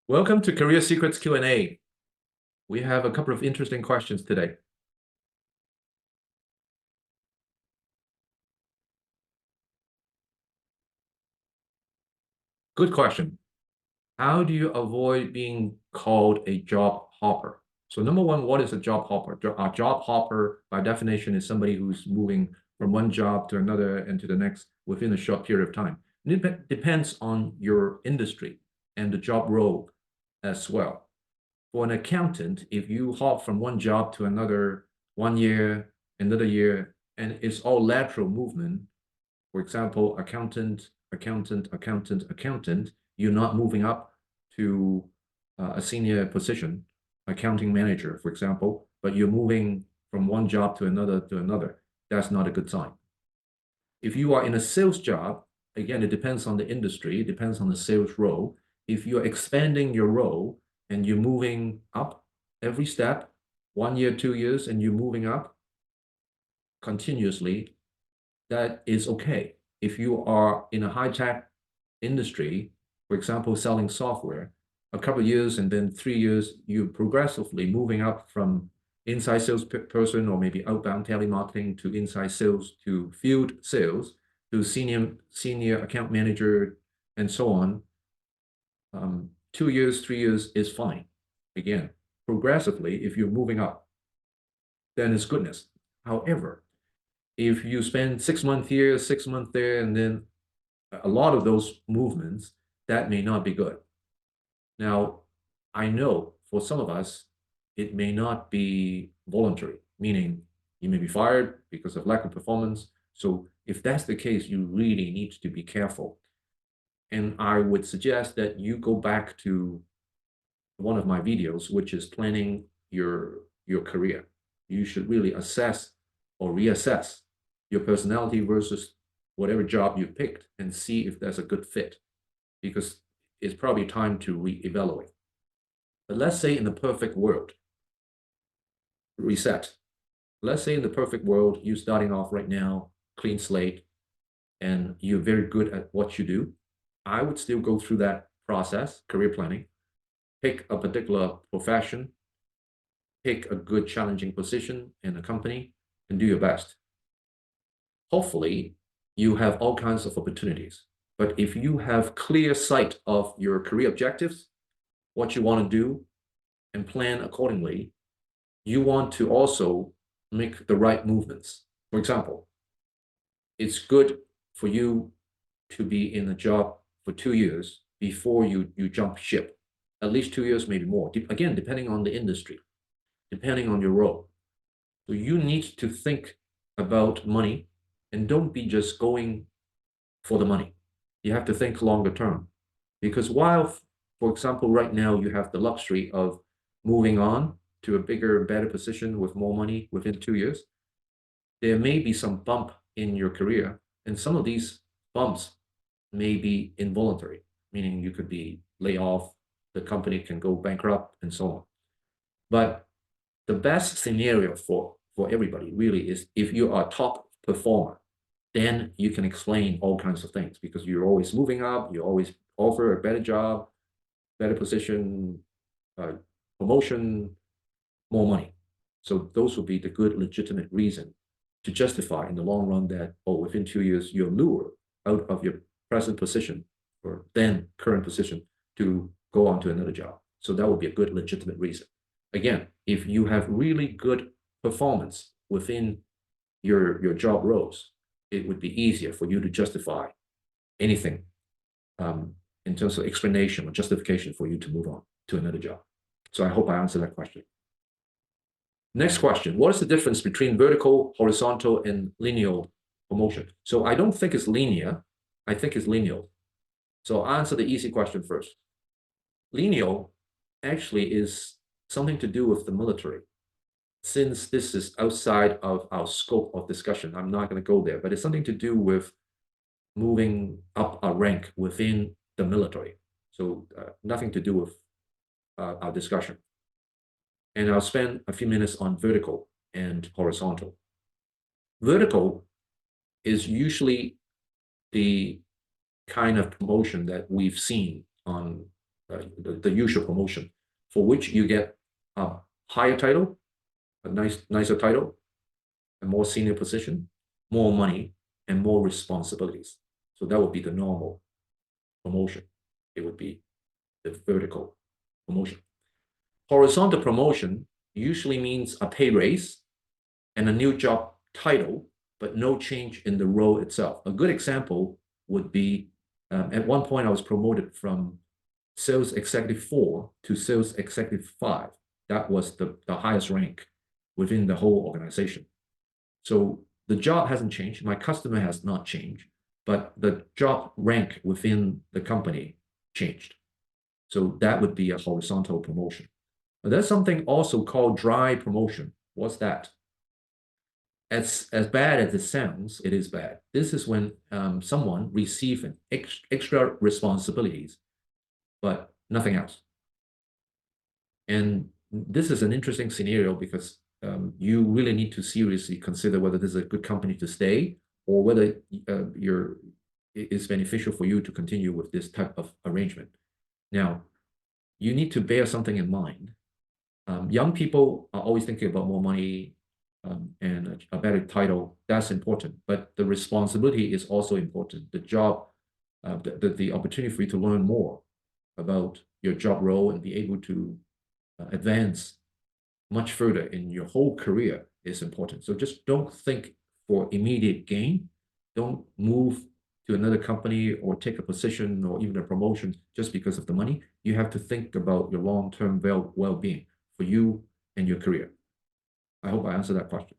Welcome to Career Secrets Q&A. We have a couple of interesting questions today. Good question. How do you avoid being called a job hopper? So number one, what is a job hopper? A job hopper, by definition, is somebody who's moving from one job to another and to the next within a short period of time. It depends on your industry and the job role as well. For an accountant, if you hop from one job to another 1 year, another year, and it's all lateral movement, for example, accountant, accountant, accountant, accountant, you're not moving up to a senior position, accounting manager, for example, but you're moving from one job to another. That's not a good sign. If you are in a sales job, again, it depends on the industry, it depends on the sales role. If you're expanding your role and you're moving up every step, 1 year, 2 years, and you're moving up continuously, that is okay. If you are in a high-tech industry, for example, selling software, a couple of years and then 3 years, you're progressively moving up from inside sales person or maybe outbound telemarketing to inside sales to field sales to senior account manager and so on. 2 years, 3 years is fine. Again, progressively, if you're moving up, then it's goodness. However, if you spend 6 months here, 6 months there, and then a lot of those movements, that may not be good. Now, I know for some of us, it may not be voluntary, meaning you may be fired because of lack of performance. So if that's the case, you really need to be careful. And I would suggest that you go back to one of my videos, which is planning your career. You should really assess or reassess your personality versus whatever job you picked and see if there's a good fit, because it's probably time to reevaluate. But let's say in the perfect world, reset. Let's say in the perfect world, you're starting off right now, clean slate, and you're very good at what you do. I would still go through that process, career planning, pick a particular profession, pick a good challenging position in a company, and do your best. Hopefully, you have all kinds of opportunities. But if you have clear sight of your career objectives, what you want to do, and plan accordingly, you want to also make the right movements. For example, it's good for you to be in a job for 2 years before you jump ship. At least 2 years, maybe more. Again, depending on the industry, depending on your role. So you need to think about money and don't be just going for the money. You have to think longer term. Because while, for example, right now you have the luxury of moving on to a bigger, better position with more money within 2 years, there may be some bump in your career. And some of these bumps may be involuntary, meaning you could be laid off, the company can go bankrupt, and so on. But the best scenario for everybody really is if you are a top performer, then you can explain all kinds of things because you're always moving up, you always offer a better job, better position, promotion, more money. So those would be the good legitimate reason to justify in the long run that, oh, within 2 years, you're lured out of your present position or then current position to go on to another job. So that would be a good legitimate reason. Again, if you have really good performance within your job roles, it would be easier for you to justify anything in terms of explanation or justification for you to move on to another job. So I hope I answered that question. Next question, what is the difference between vertical, horizontal, and lineal promotion? So I don't think it's linear, I think it's lineal. So I'll answer the easy question first. Lineal actually is something to do with the military. Since this is outside of our scope of discussion, I'm not going to go there, but it's something to do with moving up a rank within the military. So nothing to do with our discussion. And I'll spend a few minutes on vertical and horizontal. Vertical is usually the kind of promotion that we've seen on the usual promotion, for which you get a higher title, a nicer title, a more senior position, more money, and more responsibilities. So that would be the normal promotion. It would be the vertical promotion. Horizontal promotion usually means a pay raise and a new job title, but no change in the role itself. A good example would be, at one point I was promoted from sales executive 4 to sales executive 5. That was the highest rank within the whole organization. So the job hasn't changed. My customer has not changed, but the job rank within the company changed. So that would be a horizontal promotion. But there's something also called dry promotion. What's that? As bad as it sounds, it is bad. This is when someone receives extra responsibilities, but nothing else. And this is an interesting scenario because you really need to seriously consider whether this is a good company to stay, or whether it's beneficial for you to continue with this type of arrangement. Now, you need to bear something in mind. Young people are always thinking about more money and a better title. That's important, but the responsibility is also important. The job, the opportunity for you to learn more about your job role and be able to advance much further in your whole career is important. So just don't think for immediate gain. Don't move to another company or take a position or even a promotion just because of the money. You have to think about your long-term well-being for you and your career. I hope I answered that question.